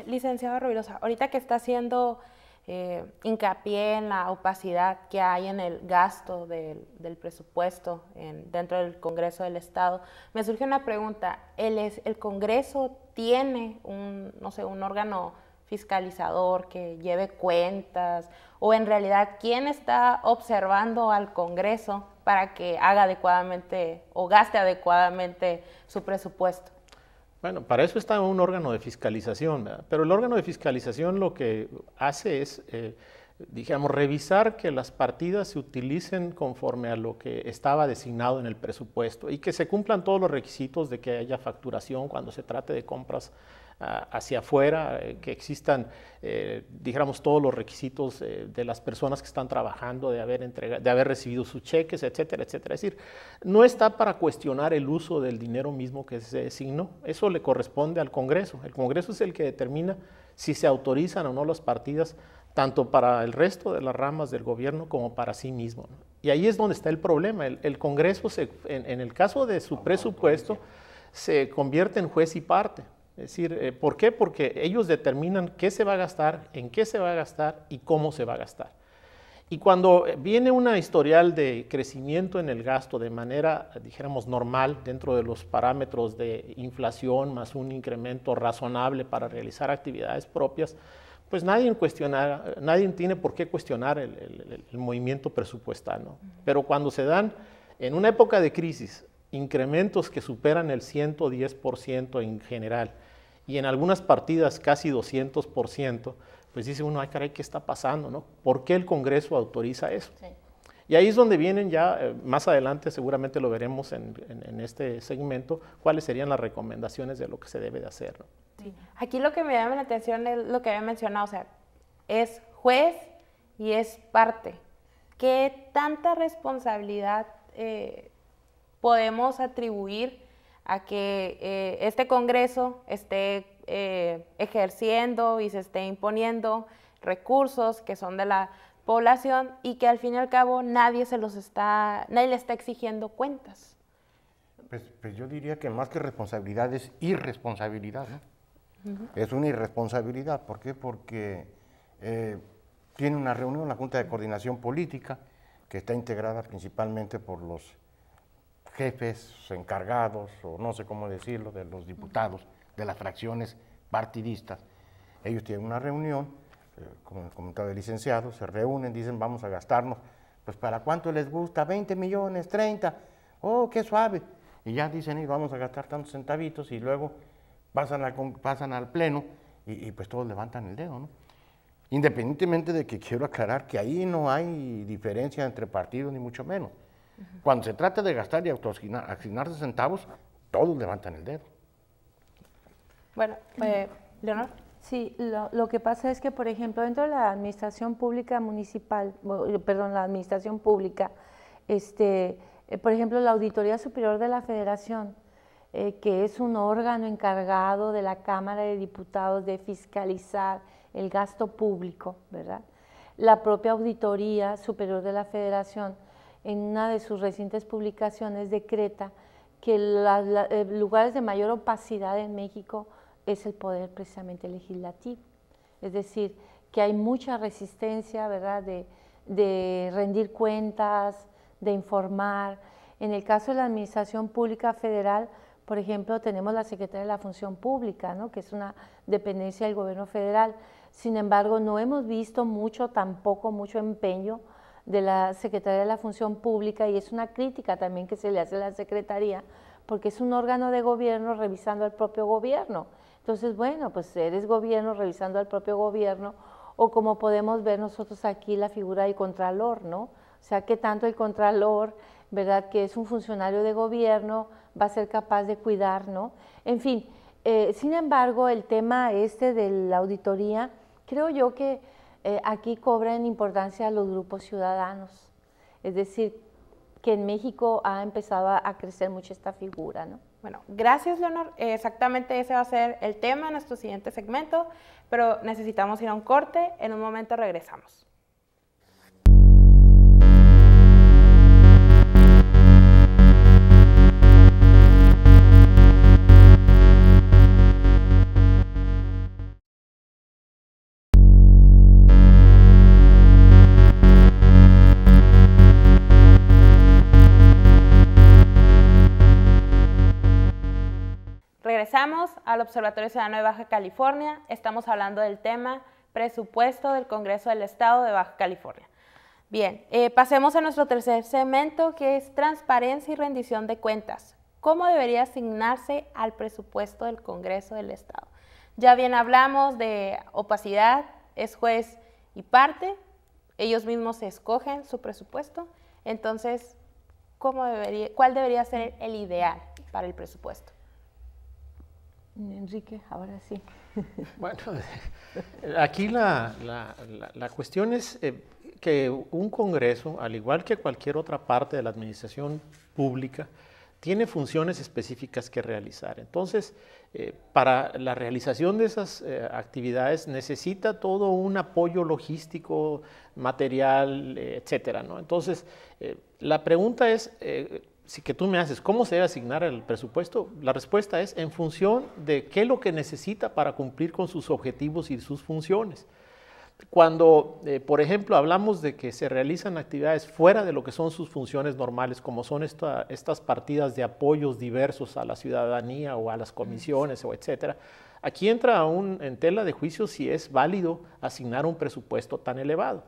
licenciado Rovirosa, ahorita que está haciendo hincapié en la opacidad que hay en el gasto del presupuesto dentro del Congreso del Estado, me surge una pregunta. ¿El Congreso tiene no sé, un órgano fiscalizador que lleve cuentas? ¿O en realidad quién está observando al Congreso para que haga adecuadamente o gaste adecuadamente su presupuesto? Bueno, para eso está un órgano de fiscalización, ¿verdad? Pero el órgano de fiscalización lo que hace es, digamos, revisar que las partidas se utilicen conforme a lo que estaba designado en el presupuesto y que se cumplan todos los requisitos de que haya facturación cuando se trate de compras hacia afuera, que existan, dijéramos, todos los requisitos de las personas que están trabajando, de haber recibido sus cheques, etcétera, etcétera. Es decir, no está para cuestionar el uso del dinero mismo que se designó, eso le corresponde al Congreso. El Congreso es el que determina si se autorizan o no las partidas, tanto para el resto de las ramas del gobierno como para sí mismo, ¿no? Y ahí es donde está el problema. El Congreso, en el caso de su presupuesto, se convierte en juez y parte. Es decir, ¿por qué? Porque ellos determinan qué se va a gastar, en qué se va a gastar y cómo se va a gastar. Y cuando viene una historial de crecimiento en el gasto de manera, dijéramos, normal, dentro de los parámetros de inflación más un incremento razonable para realizar actividades propias, pues nadie tiene por qué cuestionar el movimiento presupuestal, ¿no? Pero cuando se dan, en una época de crisis, incrementos que superan el 110% en general, y en algunas partidas casi 200%, pues dice uno, ay caray, ¿qué está pasando, no? ¿Por qué el Congreso autoriza eso? Sí. Y ahí es donde vienen ya, más adelante seguramente lo veremos en este segmento, cuáles serían las recomendaciones de lo que se debe de hacer, ¿no? Sí. Aquí lo que me llama la atención es lo que había mencionado, o sea, es juez y es parte. ¿Qué tanta responsabilidad podemos atribuir a que este Congreso esté ejerciendo y se esté imponiendo recursos que son de la población y que al fin y al cabo nadie le está exigiendo cuentas? Pues yo diría que más que responsabilidad es irresponsabilidad, ¿no? Es una irresponsabilidad. ¿Por qué? Porque tiene una reunión la Junta de Coordinación Política que está integrada principalmente por los jefes encargados, o no sé cómo decirlo, de los diputados de las fracciones partidistas. Ellos tienen una reunión, como el comentado del licenciado, se reúnen, dicen vamos a gastarnos, pues ¿para cuánto les gusta? 20 millones, 30, oh, qué suave. Y ya dicen, vamos a gastar tantos centavitos, y luego pasan al pleno y pues todos levantan el dedo, ¿no? Independientemente de que quiero aclarar que ahí no hay diferencia entre partidos, ni mucho menos. Cuando se trata de gastar y autoasignarse centavos, todos levantan el dedo. Bueno, Leonor. Sí, lo que pasa es que, por ejemplo, dentro de la administración pública municipal, la administración pública, por ejemplo, la Auditoría Superior de la Federación, que es un órgano encargado de la Cámara de Diputados de fiscalizar el gasto público, ¿verdad? La propia Auditoría Superior de la Federación, en una de sus recientes publicaciones, decreta que los lugares de mayor opacidad en México es el poder precisamente legislativo. Es decir, que hay mucha resistencia, ¿verdad?, de rendir cuentas, de informar. En el caso de la Administración Pública Federal, por ejemplo, tenemos la Secretaría de la Función Pública, ¿no?, que es una dependencia del gobierno federal. Sin embargo, no hemos visto tampoco mucho empeño de la Secretaría de la Función Pública, y es una crítica también que se le hace a la Secretaría, porque es un órgano de gobierno revisando al propio gobierno. Entonces, bueno, pues eres gobierno revisando al propio gobierno, o como podemos ver nosotros aquí la figura del Contralor, ¿no? O sea, que tanto el Contralor, ¿verdad?, que es un funcionario de gobierno, va a ser capaz de cuidar, ¿no? En fin, sin embargo, el tema de la auditoría, creo yo que aquí cobran importancia los grupos ciudadanos, es decir, que en México ha empezado a crecer mucho esta figura, ¿no? Bueno, gracias, Leonor. Exactamente ese va a ser el tema de nuestro siguiente segmento, pero necesitamos ir a un corte. En un momento regresamos. regresamos al Observatorio Ciudadano de Baja California. Estamos hablando del tema presupuesto del Congreso del Estado de Baja California. Bien, pasemos a nuestro tercer segmento, que es transparencia y rendición de cuentas. ¿Cómo debería asignarse al presupuesto del Congreso del Estado? Ya bien hablamos de opacidad, es juez y parte, ellos mismos escogen su presupuesto. Entonces, ¿cuál debería ser el ideal para el presupuesto? Enrique, ahora sí. Bueno, aquí la cuestión es que un Congreso, al igual que cualquier otra parte de la administración pública, tiene funciones específicas que realizar. Entonces, para la realización de esas actividades necesita todo un apoyo logístico, material, etcétera, ¿no? Entonces, la pregunta es, si que tú me haces, ¿cómo se debe asignar el presupuesto? La respuesta es en función de qué es lo que necesita para cumplir con sus objetivos y sus funciones. Cuando, por ejemplo, hablamos de que se realizan actividades fuera de lo que son sus funciones normales, como son estas partidas de apoyos diversos a la ciudadanía o a las comisiones o etcétera, aquí entra en tela de juicio si es válido asignar un presupuesto tan elevado.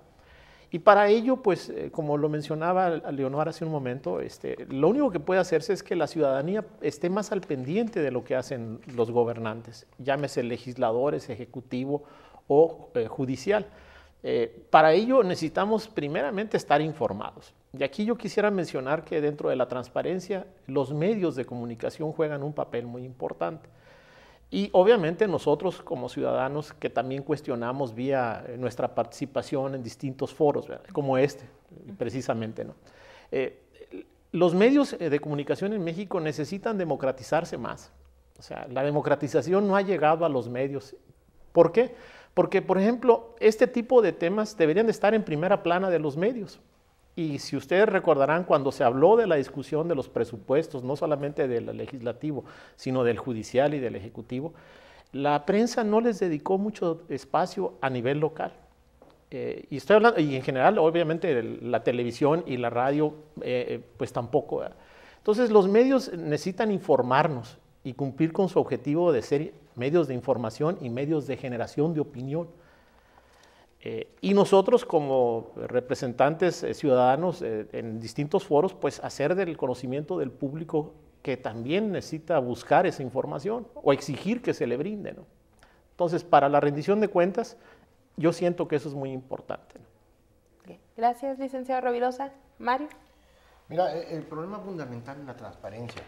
Y para ello, pues, como lo mencionaba Leonor hace un momento, lo único que puede hacerse es que la ciudadanía esté más al pendiente de lo que hacen los gobernantes, llámese legisladores, ejecutivo o judicial. Para ello necesitamos primeramente estar informados. Y aquí yo quisiera mencionar que dentro de la transparencia los medios de comunicación juegan un papel muy importante. Y obviamente nosotros como ciudadanos que también cuestionamos vía nuestra participación en distintos foros, ¿verdad? Como precisamente, ¿no? Los medios de comunicación en México necesitan democratizarse más. O sea, la democratización no ha llegado a los medios. ¿Por qué? Porque, por ejemplo, este tipo de temas deberían de estar en primera plana de los medios. Y si ustedes recordarán, cuando se habló de la discusión de los presupuestos, no solamente del legislativo, sino del judicial y del ejecutivo, la prensa no les dedicó mucho espacio a nivel local. Y estoy hablando, y en general, obviamente, la televisión y la radio, pues tampoco, ¿verdad? Entonces, los medios necesitan informarnos y cumplir con su objetivo de ser medios de información y medios de generación de opinión. Y nosotros como representantes ciudadanos en distintos foros, pues hacer del conocimiento del público que también necesita buscar esa información o exigir que se le brinde, ¿no? Entonces, para la rendición de cuentas, yo siento que eso es muy importante, ¿no? Okay. Gracias, licenciado Rovirosa. Mario. Mira, el problema fundamental es la transparencia.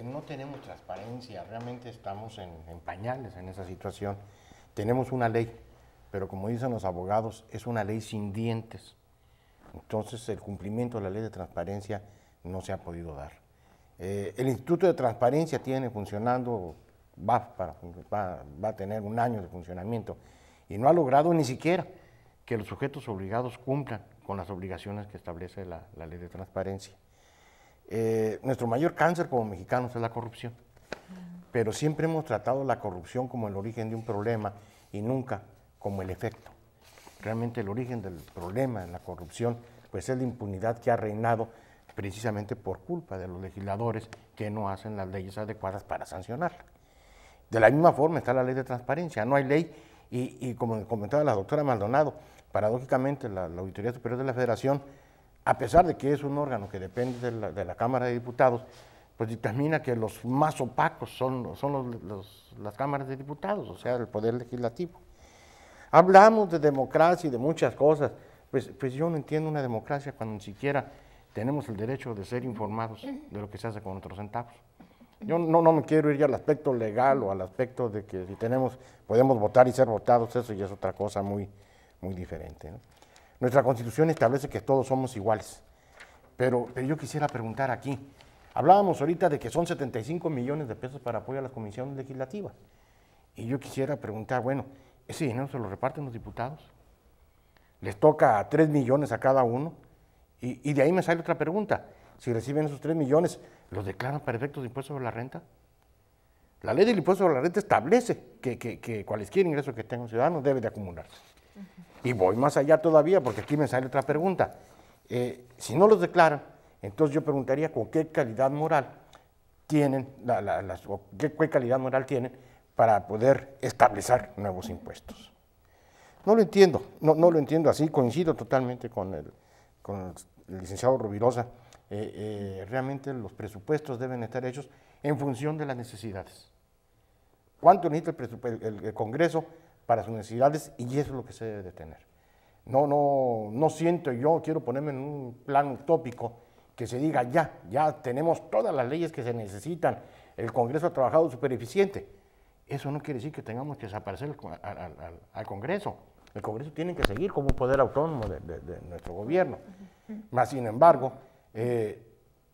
No tenemos transparencia, realmente estamos en pañales en esa situación. Tenemos una ley, pero como dicen los abogados, es una ley sin dientes. Entonces, el cumplimiento de la ley de transparencia no se ha podido dar. El Instituto de Transparencia tiene funcionando, va a tener 1 año de funcionamiento, y no ha logrado ni siquiera que los sujetos obligados cumplan con las obligaciones que establece la ley de transparencia. Nuestro mayor cáncer como mexicanos es la corrupción, pero siempre hemos tratado la corrupción como el origen de un problema y nunca como el efecto. Realmente el origen del problema en la corrupción pues es la impunidad que ha reinado precisamente por culpa de los legisladores que no hacen las leyes adecuadas para sancionarla. De la misma forma está la ley de transparencia, no hay ley y como comentaba la doctora Maldonado, paradójicamente la Auditoría Superior de la Federación, a pesar de que es un órgano que depende de la Cámara de Diputados, pues dictamina que los más opacos son las cámaras de diputados, o sea, el Poder Legislativo. Hablamos de democracia y de muchas cosas, pues yo no entiendo una democracia cuando ni siquiera tenemos el derecho de ser informados de lo que se hace con nuestros centavos. Yo no me quiero ir al aspecto legal o al aspecto de que si podemos votar y ser votados, eso ya es otra cosa muy diferente, ¿no? Nuestra Constitución establece que todos somos iguales, pero yo quisiera preguntar aquí, hablábamos ahorita de que son 75 millones de pesos para apoyo a las comisiones legislativas, y yo quisiera preguntar, bueno, ¿ese dinero se lo reparten los diputados? ¿Les toca 3 millones a cada uno? Y de ahí me sale otra pregunta, si reciben esos 3 millones, ¿los declaran para efectos de impuesto sobre la renta? La ley del impuesto sobre la renta establece que cualquier ingreso que tenga un ciudadano debe de acumularse. Y voy más allá todavía, porque aquí me sale otra pregunta. Si no los declaran, entonces yo preguntaría con qué calidad moral tienen, o qué calidad moral tienen para poder establecer nuevos impuestos. No lo entiendo, no lo entiendo así, coincido totalmente con el licenciado Rovirosa. Realmente los presupuestos deben estar hechos en función de las necesidades. ¿Cuánto necesita el Congreso para sus necesidades? Y eso es lo que se debe de tener. No siento yo, quiero ponerme en un plan utópico, que se diga ya tenemos todas las leyes que se necesitan, el Congreso ha trabajado súper eficiente. Eso no quiere decir que tengamos que desaparecer al Congreso. El Congreso tiene que seguir como un poder autónomo de nuestro gobierno. Más sin embargo,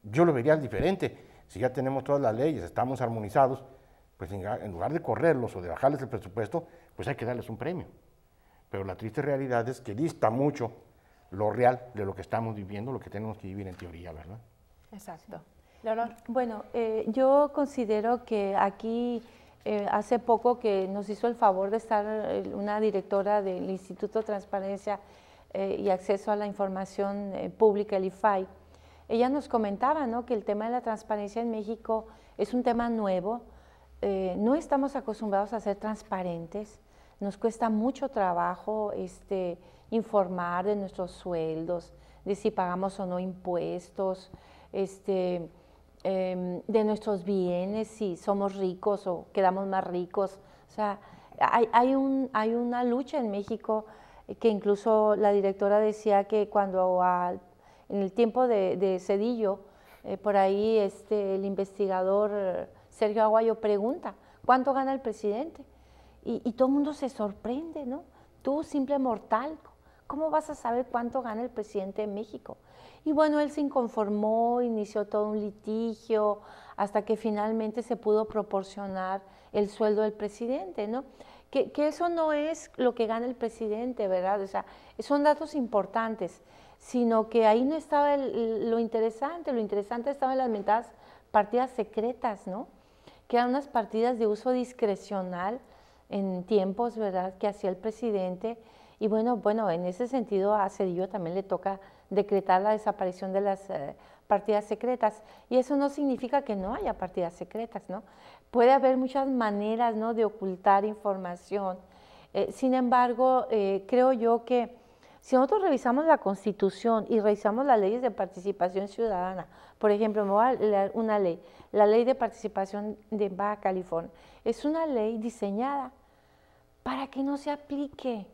yo lo vería diferente. Si ya tenemos todas las leyes, estamos armonizados, pues en lugar de correrlos o de bajarles el presupuesto, pues hay que darles un premio. Pero la triste realidad es que dista mucho lo real de lo que estamos viviendo, lo que tenemos que vivir en teoría, ¿verdad? Exacto. Leonor. Bueno, yo considero que aquí hace poco que nos hizo el favor de estar una directora del Instituto de Transparencia y Acceso a la Información Pública, el IFAI. Ella nos comentaba, ¿no?, que el tema de la transparencia en México es un tema nuevo. No estamos acostumbrados a ser transparentes, nos cuesta mucho trabajo informar de nuestros sueldos, de si pagamos o no impuestos, de nuestros bienes, si somos ricos o quedamos más ricos. O sea, hay una lucha en México que incluso la directora decía que cuando en el tiempo de Zedillo, por ahí el investigador Sergio Aguayo pregunta, ¿cuánto gana el presidente? Y todo el mundo se sorprende, ¿no? Tú, simple mortal, ¿cómo vas a saber cuánto gana el presidente de México? Y bueno, él se inconformó, inició todo un litigio, hasta que finalmente se pudo proporcionar el sueldo del presidente, ¿no? Que eso no es lo que gana el presidente, ¿verdad? O sea, son datos importantes, sino que ahí no estaba lo interesante estaba en las mentadas partidas secretas, ¿no? Que eran unas partidas de uso discrecional en tiempos, ¿verdad?, que hacía el presidente. Y bueno, en ese sentido a Zedillo también le toca decretar la desaparición de las partidas secretas. Y eso no significa que no haya partidas secretas, ¿no? Puede haber muchas maneras, ¿no?, de ocultar información. Sin embargo, creo yo que si nosotros revisamos la Constitución y revisamos las leyes de participación ciudadana, por ejemplo, me voy a leer una ley, la Ley de Participación de Baja California, es una ley diseñada para que no se aplique.